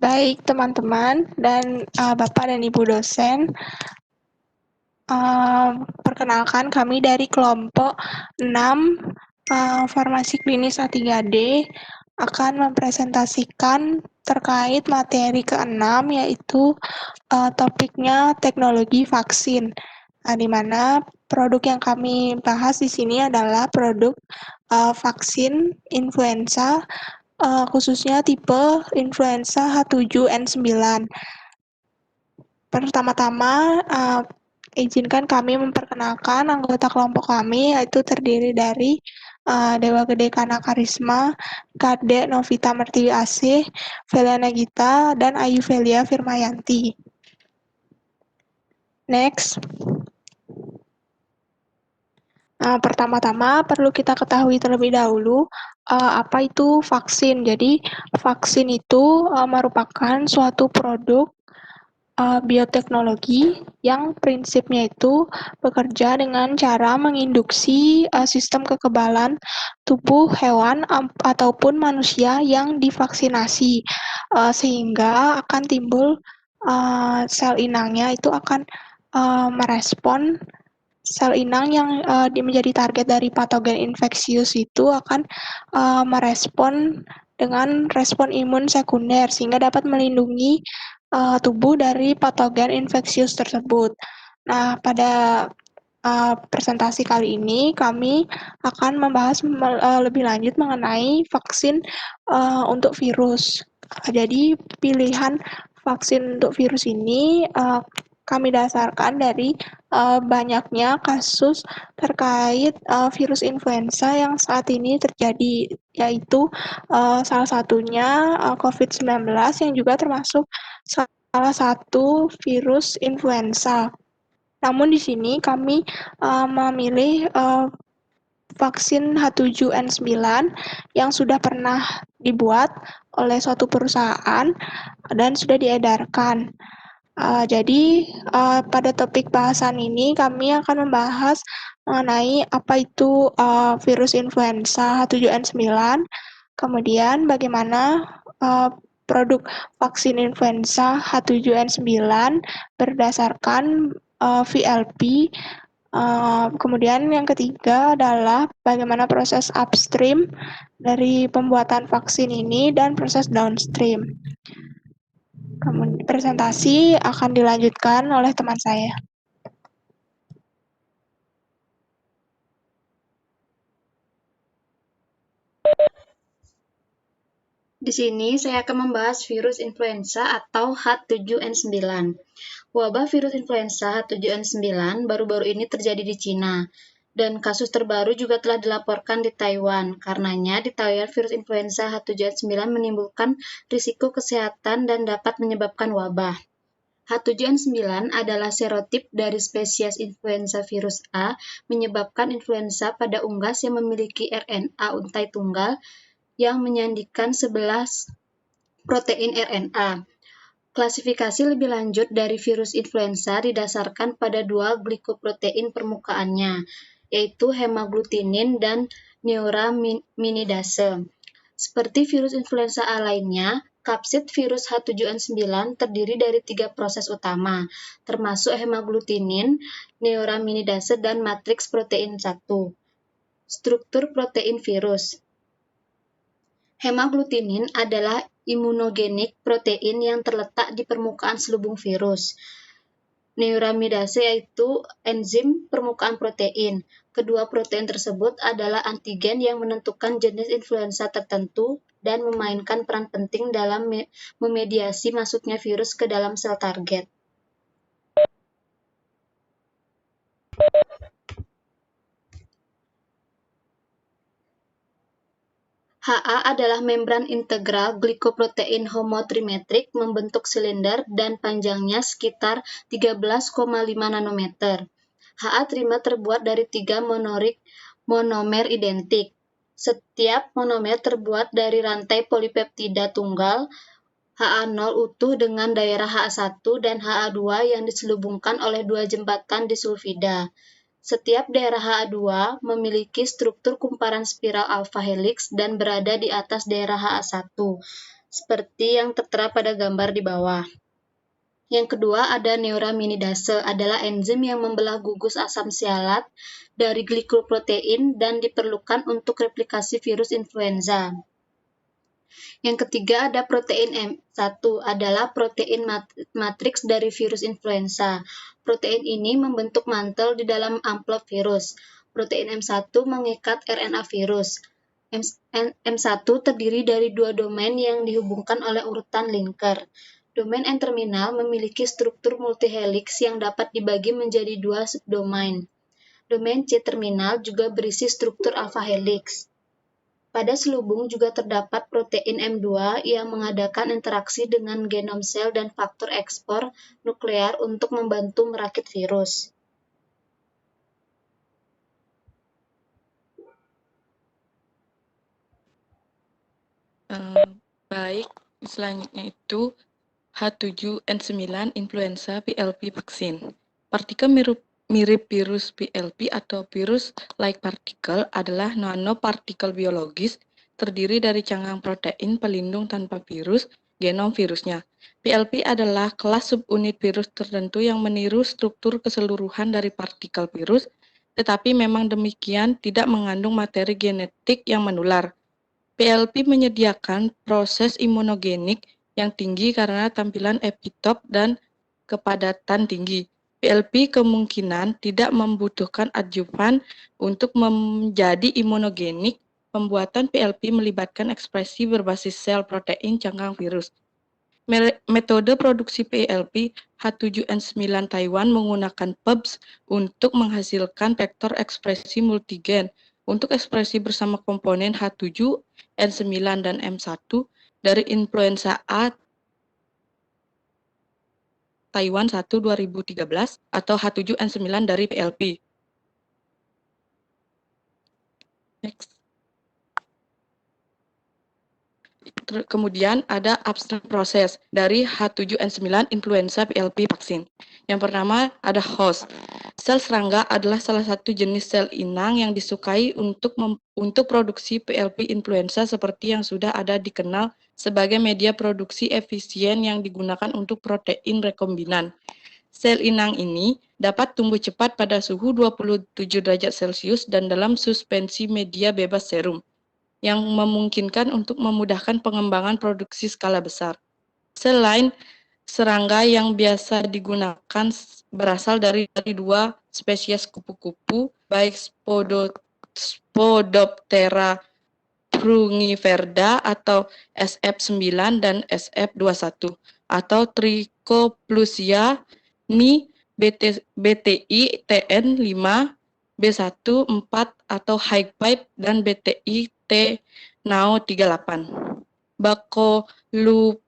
Baik teman-teman dan Bapak dan Ibu dosen, perkenalkan kami dari kelompok 6 Farmasi Klinis A3D akan mempresentasikan terkait materi ke-6 yaitu topiknya teknologi vaksin. Di mana produk yang kami bahas di sini adalah produk vaksin influenza khususnya tipe influenza H7N9. Pertama-tama, izinkan kami memperkenalkan anggota kelompok kami, yaitu terdiri dari Dewa Gede Kana Karisma, Kade Novita Mertiwi Asih, Veliana Gita, dan Ayu Velia Firmayanti. Next. Pertama-tama perlu kita ketahui terlebih dahulu apa itu vaksin. Jadi, vaksin itu merupakan suatu produk bioteknologi yang prinsipnya itu bekerja dengan cara menginduksi sistem kekebalan tubuh hewan ataupun manusia yang divaksinasi, sehingga akan timbul sel inangnya itu akan merespon sel inang yang menjadi target dari patogen infeksius itu akan merespon dengan respon imun sekunder sehingga dapat melindungi tubuh dari patogen infeksius tersebut. Nah, pada presentasi kali ini kami akan membahas lebih lanjut mengenai vaksin untuk virus. Jadi pilihan vaksin untuk virus ini kami dasarkan dari banyaknya kasus terkait virus influenza yang saat ini terjadi, yaitu salah satunya COVID-19 yang juga termasuk salah satu virus influenza. Namun di sini kami memilih vaksin H7N9 yang sudah pernah dibuat oleh suatu perusahaan dan sudah diedarkan. Jadi pada topik bahasan ini kami akan membahas mengenai apa itu virus influenza H7N9, kemudian bagaimana produk vaksin influenza H7N9 berdasarkan VLP. Kemudian yang ketiga adalah bagaimana proses upstream dari pembuatan vaksin ini dan proses downstream. Presentasi akan dilanjutkan oleh teman saya. Di sini saya akan membahas virus influenza atau H7N9. Wabah virus influenza H7N9 baru-baru ini terjadi di Cina, dan kasus terbaru juga telah dilaporkan di Taiwan. Karenanya, di Taiwan virus influenza H7N9 menimbulkan risiko kesehatan dan dapat menyebabkan wabah. H7N9 adalah serotip dari spesies influenza virus A, menyebabkan influenza pada unggas yang memiliki RNA untai tunggal yang menyandikan 11 protein RNA. Klasifikasi lebih lanjut dari virus influenza didasarkan pada dua glikoprotein permukaannya, yaitu hemaglutinin dan neuraminidase. Seperti virus influenza A lainnya, kapsid virus H7N9 terdiri dari 3 proses utama, termasuk hemaglutinin, neuraminidase, dan matriks protein 1. Struktur protein virus. Hemaglutinin adalah imunogenik protein yang terletak di permukaan selubung virus. Neuraminidase yaitu enzim permukaan protein. Kedua protein tersebut adalah antigen yang menentukan jenis influenza tertentu dan memainkan peran penting dalam memediasi masuknya virus ke dalam sel target. HA adalah membran integral glikoprotein homotrimetrik membentuk silinder dan panjangnya sekitar 13,5 nanometer. HA trimer terbuat dari 3 monomer identik. Setiap monomer terbuat dari rantai polipeptida tunggal HA0 utuh dengan daerah HA1 dan HA2 yang diselubungkan oleh 2 jembatan disulfida. Setiap daerah HA2 memiliki struktur kumparan spiral alpha helix dan berada di atas daerah HA1. seperti yang tertera pada gambar di bawah. Yang kedua ada neuraminidase, adalah enzim yang membelah gugus asam sialat dari glikoprotein dan diperlukan untuk replikasi virus influenza. Yang ketiga ada protein M1, adalah protein matriks dari virus influenza. Protein ini membentuk mantel di dalam amplop virus. Protein M1 mengikat RNA virus. M1 terdiri dari dua domain yang dihubungkan oleh urutan linker. Domain N-terminal memiliki struktur multihelix yang dapat dibagi menjadi dua subdomain. Domain C-terminal juga berisi struktur alpha helix. Pada selubung juga terdapat protein M2 yang mengadakan interaksi dengan genom sel dan faktor ekspor nuklear untuk membantu merakit virus. Baik, selanjutnya itu H7N9 influenza PLP vaksin. Partikel mirip virus PLP atau virus-like particle adalah nanopartikel biologis terdiri dari cangkang protein pelindung tanpa virus, genom virusnya. PLP adalah kelas subunit virus tertentu yang meniru struktur keseluruhan dari partikel virus, tetapi memang demikian tidak mengandung materi genetik yang menular. PLP menyediakan proses imunogenik yang tinggi karena tampilan epitop dan kepadatan tinggi. PLP kemungkinan tidak membutuhkan adjuvan untuk menjadi imunogenik. Pembuatan PLP melibatkan ekspresi berbasis sel protein cangkang virus. Metode produksi PLP H7N9 Taiwan menggunakan PEBS untuk menghasilkan vektor ekspresi multigen. Untuk ekspresi bersama komponen H7N9 dan M1 dari influenza A Taiwan 1 2013 atau H7N9 dari PLP. Next. Kemudian ada abstrak proses dari H7N9 influenza PLP vaksin. Yang pertama ada host. Sel serangga adalah salah satu jenis sel inang yang disukai untuk produksi PLP influenza seperti yang sudah ada dikenal sebagai media produksi efisien yang digunakan untuk protein rekombinan. Sel inang ini dapat tumbuh cepat pada suhu 27 derajat Celcius dan dalam suspensi media bebas serum, yang memungkinkan untuk memudahkan pengembangan produksi skala besar. Selain serangga yang biasa digunakan berasal dari dua spesies kupu-kupu, baik Spodoptera frungiverda atau SF9 dan SF21, atau Trichoplusia ni BTI TN5, B1, 4 atau High Pipe dan BTI T Nao 38.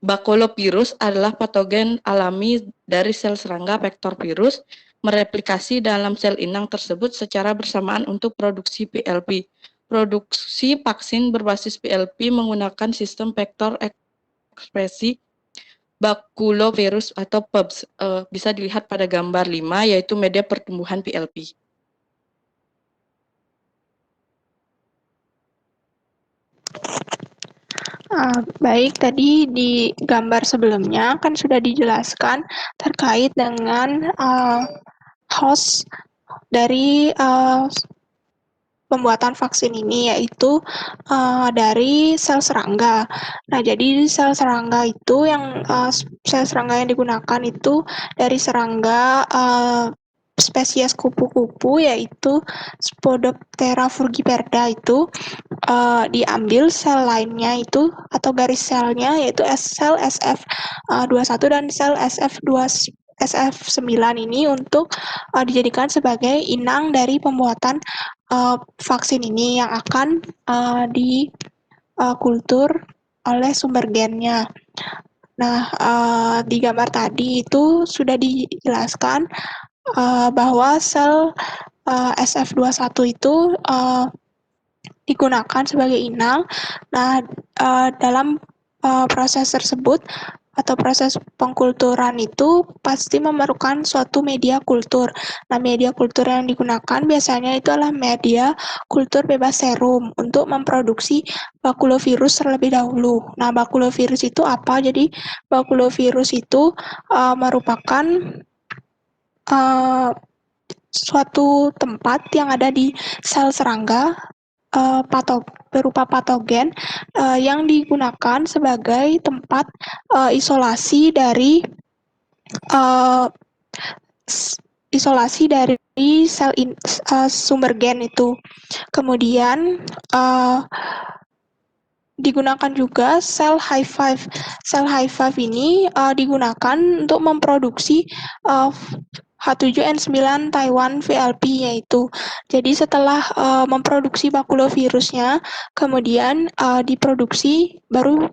Baculovirus adalah patogen alami dari sel serangga vektor virus, mereplikasi dalam sel inang tersebut secara bersamaan untuk produksi PLP. Produksi vaksin berbasis PLP menggunakan sistem vektor ekspresi baculovirus atau PEBS. Bisa dilihat pada gambar 5, yaitu media pertumbuhan PLP. Baik, tadi di gambar sebelumnya kan sudah dijelaskan terkait dengan host dari pembuatan vaksin ini, yaitu dari sel serangga. Nah, jadi sel serangga itu sel serangga yang digunakan itu dari serangga spesies kupu-kupu, yaitu Spodoptera frugiperda itu diambil sel lainnya itu atau garis selnya, yaitu sel SF21 dan sel SF9 ini untuk dijadikan sebagai inang dari pembuatan vaksin ini yang akan dikultur oleh sumber gennya. Nah, di gambar tadi itu sudah dijelaskan bahwa sel SF21 itu digunakan sebagai inang. Nah, dalam proses tersebut atau proses pengkulturan itu pasti memerlukan suatu media kultur. Nah, media kultur yang digunakan biasanya itu adalah media kultur bebas serum untuk memproduksi bakulovirus terlebih dahulu. Nah, bakulovirus itu apa? Jadi, bakulovirus itu merupakan suatu tempat yang ada di sel serangga berupa patogen yang digunakan sebagai tempat isolasi dari sumber gen itu. Kemudian digunakan juga sel Hi5. Sel Hi5 ini digunakan untuk memproduksi H7N9 Taiwan VLP yaitu. Jadi setelah memproduksi bakulovirusnya, kemudian baru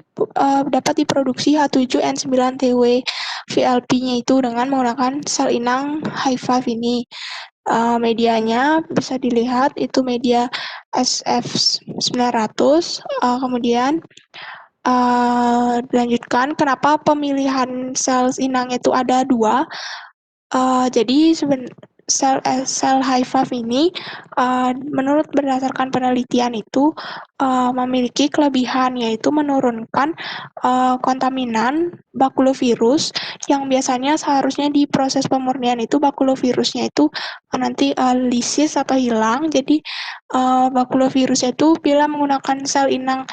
dapat diproduksi H7N9TW VLP-nya itu dengan menggunakan sel inang Hi5 ini. Medianya bisa dilihat itu media SF900. Kemudian dilanjutkan kenapa pemilihan sel inang itu ada 2. Jadi sel Hi5 ini menurut berdasarkan penelitian itu memiliki kelebihan yaitu menurunkan kontaminan bakulovirus yang biasanya seharusnya di proses pemurnian itu bakulovirusnya itu nanti lisis atau hilang. Jadi bakulovirusnya itu bila menggunakan sel inang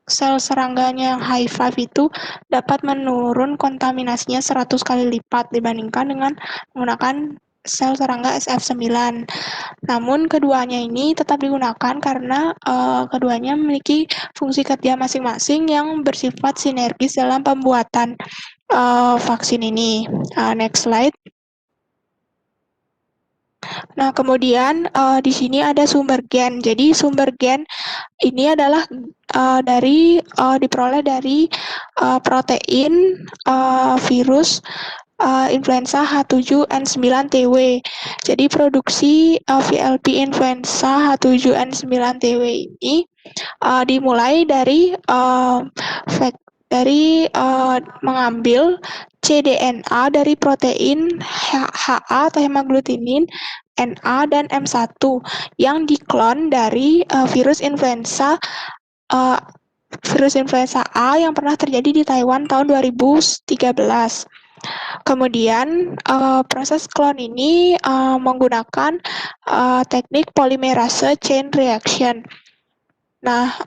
sel serangganya yang Hi5 itu dapat menurun kontaminasinya 100 kali lipat dibandingkan dengan menggunakan sel serangga SF9. Namun keduanya ini tetap digunakan karena keduanya memiliki fungsi kerja masing-masing yang bersifat sinergis dalam pembuatan vaksin ini. Next slide. Nah, kemudian di sini ada sumber gen. Jadi sumber gen ini adalah diperoleh dari protein virus influenza H7N9TW. Jadi produksi VLP influenza H7N9TW ini dimulai dari mengambil cDNA dari protein HA atau hemaglutinin, NA dan M1 yang diklon dari virus influenza A yang pernah terjadi di Taiwan tahun 2013. Kemudian proses klon ini menggunakan teknik polymerase chain reaction. Nah,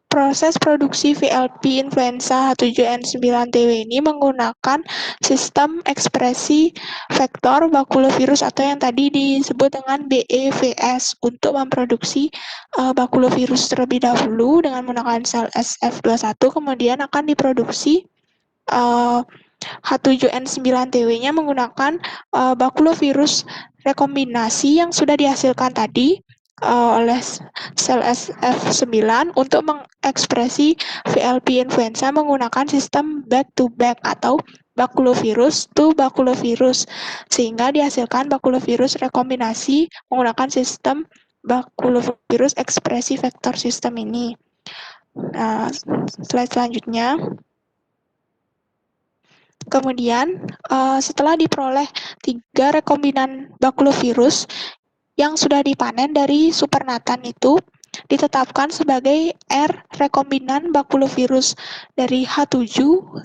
proses produksi VLP influenza H7N9TW ini menggunakan sistem ekspresi vektor bakulovirus atau yang tadi disebut dengan BEVS untuk memproduksi bakulovirus terlebih dahulu dengan menggunakan sel SF21, kemudian akan diproduksi H7N9TW-nya menggunakan bakulovirus rekombinasi yang sudah dihasilkan tadi oleh sel SF9 untuk mengekspresi VLP influenza menggunakan sistem back-to-back atau bakulovirus to bakulovirus, sehingga dihasilkan bakulovirus rekombinasi menggunakan sistem bakulovirus ekspresi vektor sistem ini. Nah, slide selanjutnya. Kemudian, setelah diperoleh 3 rekombinan bakulovirus yang sudah dipanen dari supernatan itu, ditetapkan sebagai R rekombinan bakulovirus dari H7,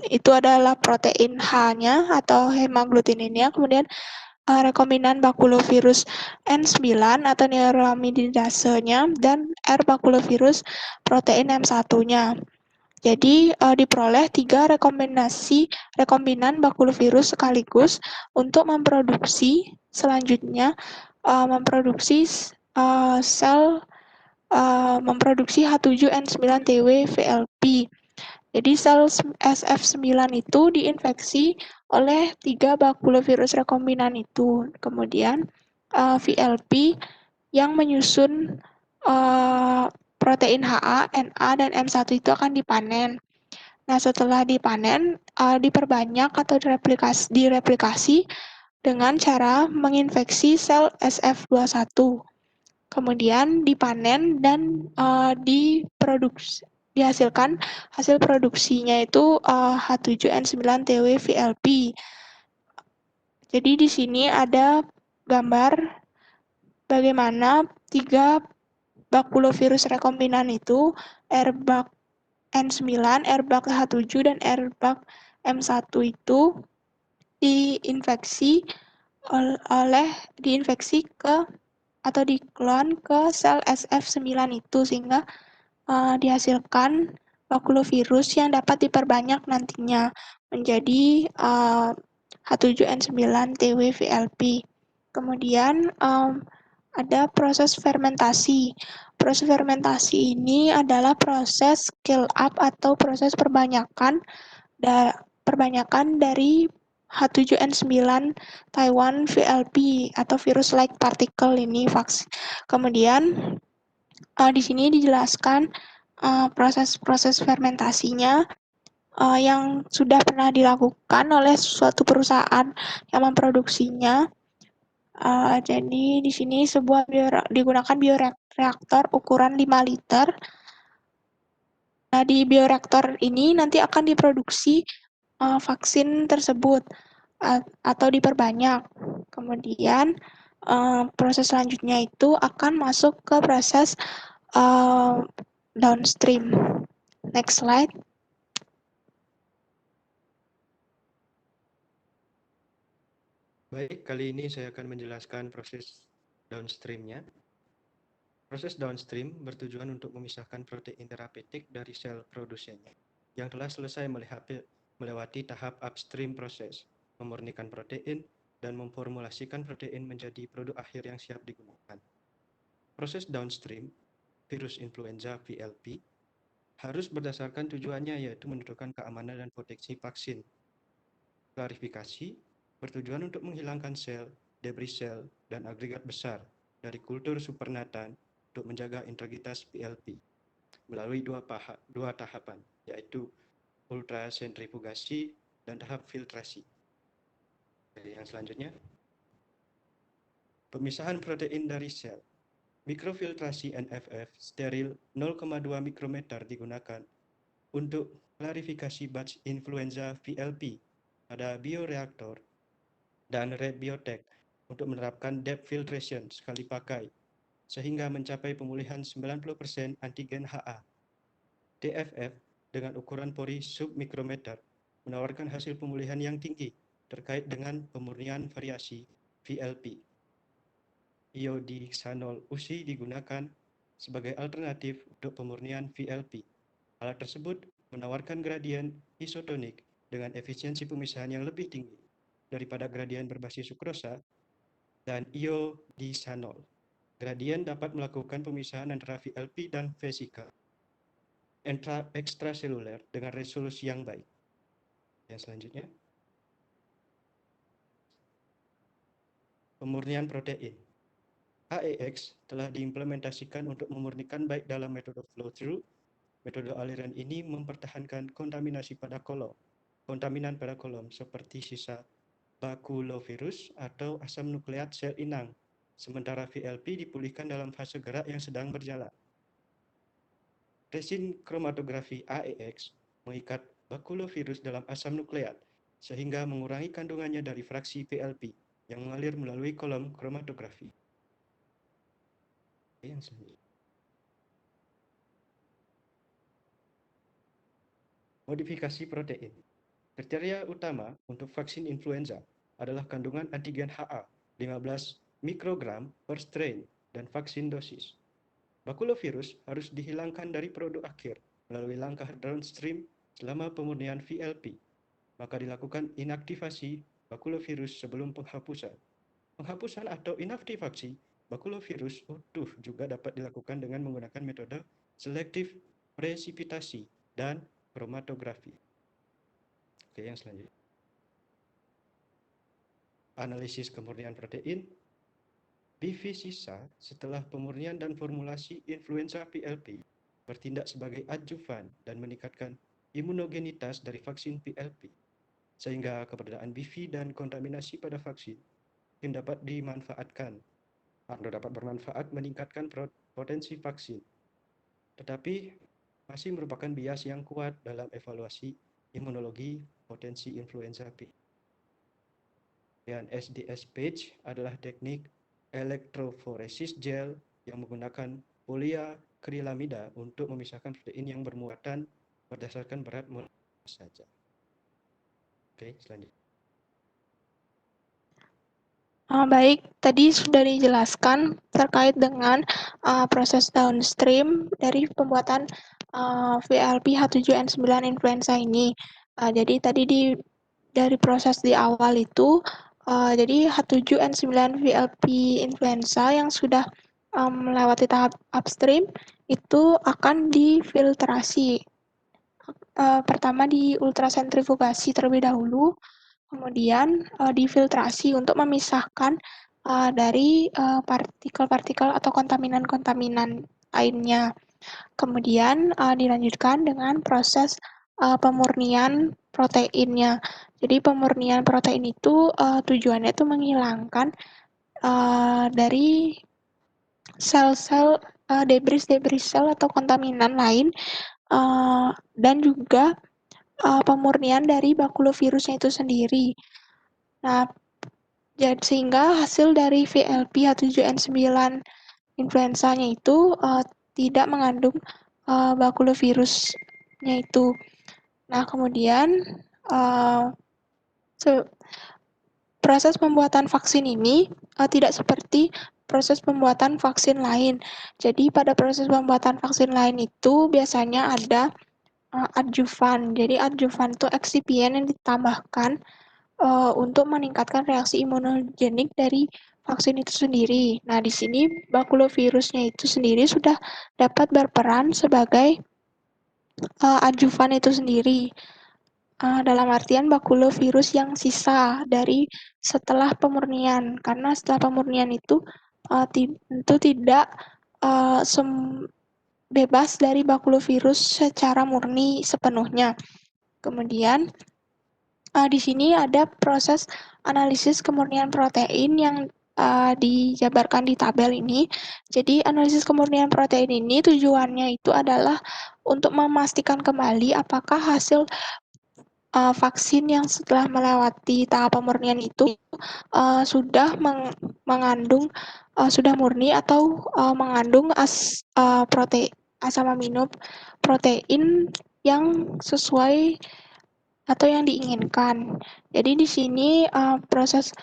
itu adalah protein H-nya atau hemaglutininnya, kemudian rekombinan bakulovirus N9 atau neuraminidasenya, dan R bakulovirus protein M1-nya. Jadi diperoleh 3 rekombinan bakulovirus sekaligus untuk memproduksi selanjutnya memproduksi H7N9TW VLP. Jadi sel SF9 itu diinfeksi oleh 3 bakulovirus rekombinan itu. Kemudian VLP yang menyusun protein HA, NA, dan M1 itu akan dipanen. Nah, setelah dipanen, diperbanyak atau direplikasi dengan cara menginfeksi sel SF21. Kemudian dipanen dan diproduksi dihasilkan hasil produksinya itu H7N9 TW-VLP. Jadi di sini ada gambar bagaimana 3 bakulovirus rekombinan itu airbag N9, airbag H7, dan airbag M1 itu diinfeksi ke atau diklon ke sel SF9 itu sehingga dihasilkan bakulovirus yang dapat diperbanyak nantinya menjadi H7N9 TW-VLP. Kemudian ada proses fermentasi. Proses fermentasi ini adalah proses scale up atau proses perbanyakan dari H7N9 Taiwan VLP atau virus-like particle ini vaksin. Kemudian di sini dijelaskan proses-proses fermentasinya yang sudah pernah dilakukan oleh suatu perusahaan yang memproduksinya. Jadi di sini digunakan bioreaktor ukuran 5 liter. Nah, di bioreaktor ini nanti akan diproduksi vaksin tersebut atau diperbanyak. Kemudian proses selanjutnya itu akan masuk ke proses downstream. Next slide. Baik, kali ini saya akan menjelaskan proses downstream-nya. Proses downstream bertujuan untuk memisahkan protein terapeutik dari sel produsennya yang telah selesai melewati tahap upstream proses, memurnikan protein, dan memformulasikan protein menjadi produk akhir yang siap digunakan. Proses downstream, virus influenza VLP, harus berdasarkan tujuannya yaitu menentukan keamanan dan proteksi vaksin. Klarifikasi bertujuan untuk menghilangkan sel, debris sel, dan agregat besar dari kultur supernatan untuk menjaga integritas VLP melalui dua tahapan, yaitu ultrasentrifugasi dan tahap filtrasi. Yang selanjutnya, pemisahan protein dari sel. Mikrofiltrasi NFF steril 0,2 mikrometer digunakan untuk klarifikasi batch influenza VLP pada bioreaktor dan Red Biotech untuk menerapkan depth filtration sekali pakai sehingga mencapai pemulihan 90% antigen HA. DFF dengan ukuran pori submikrometer menawarkan hasil pemulihan yang tinggi terkait dengan pemurnian variasi VLP. Iodixanol USI digunakan sebagai alternatif untuk pemurnian VLP. Alat tersebut menawarkan gradien isotonik dengan efisiensi pemisahan yang lebih tinggi daripada gradien berbasis sukrosa dan iodisanol. Gradien dapat melakukan pemisahan antara VLP dan vesika ekstraseluler dengan resolusi yang baik. Yang selanjutnya, pemurnian protein. AEX telah diimplementasikan untuk memurnikan baik dalam metode flow-through. Metode aliran ini mempertahankan kontaminasi pada kolom, kontaminan pada kolom seperti sisa bakulovirus atau asam nukleat sel inang, sementara VLP dipulihkan dalam fase gerak yang sedang berjalan. Resin kromatografi AEX mengikat bakulovirus dalam asam nukleat sehingga mengurangi kandungannya dari fraksi VLP yang mengalir melalui kolom kromatografi. Yang selanjutnya, modifikasi protein. Kriteria utama untuk vaksin influenza adalah kandungan antigen HA 15 mikrogram per strain dan vaksin dosis. Bakulovirus harus dihilangkan dari produk akhir melalui langkah downstream selama pemurnian VLP. Maka dilakukan inaktivasi bakulovirus sebelum penghapusan. Penghapusan atau inaktivasi bakulovirus utuh juga dapat dilakukan dengan menggunakan metode selektif presipitasi dan kromatografi. Oke, yang selanjutnya. Analisis kemurnian protein. BV sisa setelah pemurnian dan formulasi influenza VLP bertindak sebagai adjuvan dan meningkatkan imunogenitas dari vaksin VLP, sehingga keberadaan BV dan kontaminasi pada vaksin yang dapat dimanfaatkan atau dapat bermanfaat meningkatkan potensi vaksin. Tetapi masih merupakan bias yang kuat dalam evaluasi imunologi potensi influenza B. Dan SDS page adalah teknik elektroforesis gel yang menggunakan poliakrilamida untuk memisahkan protein yang bermuatan berdasarkan berat molekul saja. Oke, selanjutnya. Baik, tadi sudah dijelaskan terkait dengan proses downstream dari pembuatan VLP H7N9 influenza ini. Jadi tadi dari proses di awal itu, jadi H7N9 VLP influenza yang sudah melewati tahap upstream itu akan difiltrasi. Pertama di ultrasentrifugasi terlebih dahulu, kemudian difiltrasi untuk memisahkan dari partikel-partikel atau kontaminan-kontaminan lainnya. Kemudian dilanjutkan dengan proses pemurnian proteinnya. Jadi pemurnian protein itu tujuannya itu menghilangkan dari sel-sel debris-debris sel atau kontaminan lain dan juga pemurnian dari bakulovirusnya itu sendiri. Nah, sehingga hasil dari VLP H7N9 influenzanya itu tidak mengandung bakulovirusnya itu. Nah, kemudian proses pembuatan vaksin ini tidak seperti proses pembuatan vaksin lain. Jadi pada proses pembuatan vaksin lain itu biasanya ada adjuvan. Jadi adjuvan itu eksipien yang ditambahkan untuk meningkatkan reaksi imunogenik dari vaksin itu sendiri. Nah, di sini bakulovirusnya itu sendiri sudah dapat berperan sebagai adjuvan itu sendiri. Dalam artian bakulovirus yang sisa dari setelah pemurnian, karena setelah pemurnian itu tentu tidak bebas dari bakulovirus secara murni sepenuhnya. Kemudian di sini ada proses analisis kemurnian protein yang dijabarkan di tabel ini. Jadi analisis kemurnian protein ini tujuannya itu adalah untuk memastikan kembali apakah hasil vaksin yang setelah melewati tahap pemurnian itu sudah mengandung sudah murni atau mengandung asam amino protein yang sesuai atau yang diinginkan. Jadi di sini proses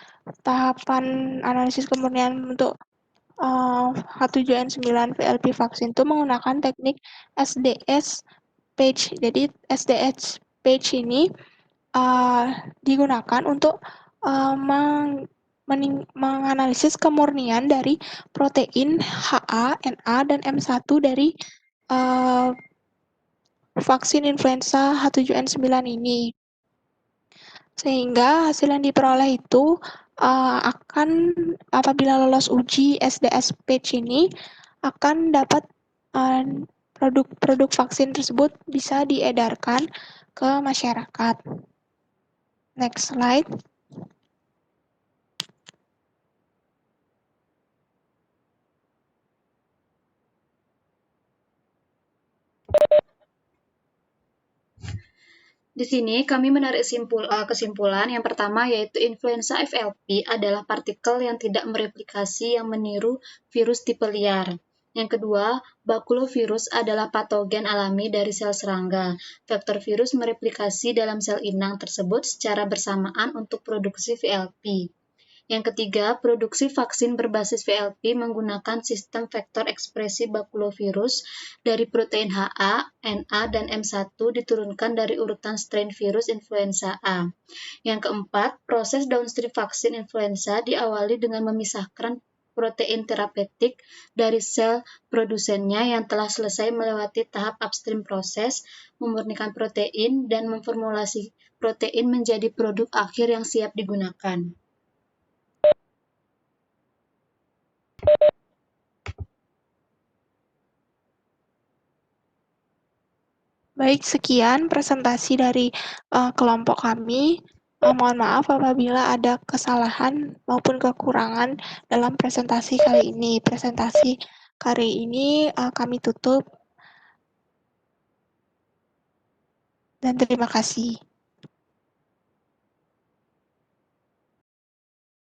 tahapan analisis kemurnian untuk H7N9 VLP vaksin itu menggunakan teknik SDS page. Jadi SDS page ini digunakan untuk menganalisis kemurnian dari protein HA, NA, dan M1 dari vaksin influenza H7N9 ini. Sehingga hasil yang diperoleh itu akan apabila lolos uji SDS page ini akan dapat produk vaksin tersebut bisa diedarkan ke masyarakat. Next slide. Di sini kami menarik kesimpulan yang pertama yaitu influenza FLP adalah partikel yang tidak mereplikasi yang meniru virus tipe liar. Yang kedua, bakulovirus adalah patogen alami dari sel serangga. Vektor virus mereplikasi dalam sel inang tersebut secara bersamaan untuk produksi VLP. Yang ketiga, produksi vaksin berbasis VLP menggunakan sistem vektor ekspresi bakulovirus dari protein HA, NA, dan M1 diturunkan dari urutan strain virus influenza A. Yang keempat, proses downstream vaksin influenza diawali dengan memisahkan protein terapeutik dari sel produsennya yang telah selesai melewati tahap upstream proses, memurnikan protein, dan memformulasi protein menjadi produk akhir yang siap digunakan. Baik, sekian presentasi dari kelompok kami. Mohon maaf apabila ada kesalahan maupun kekurangan dalam presentasi kali ini. Presentasi kali ini kami tutup. dan terima kasih.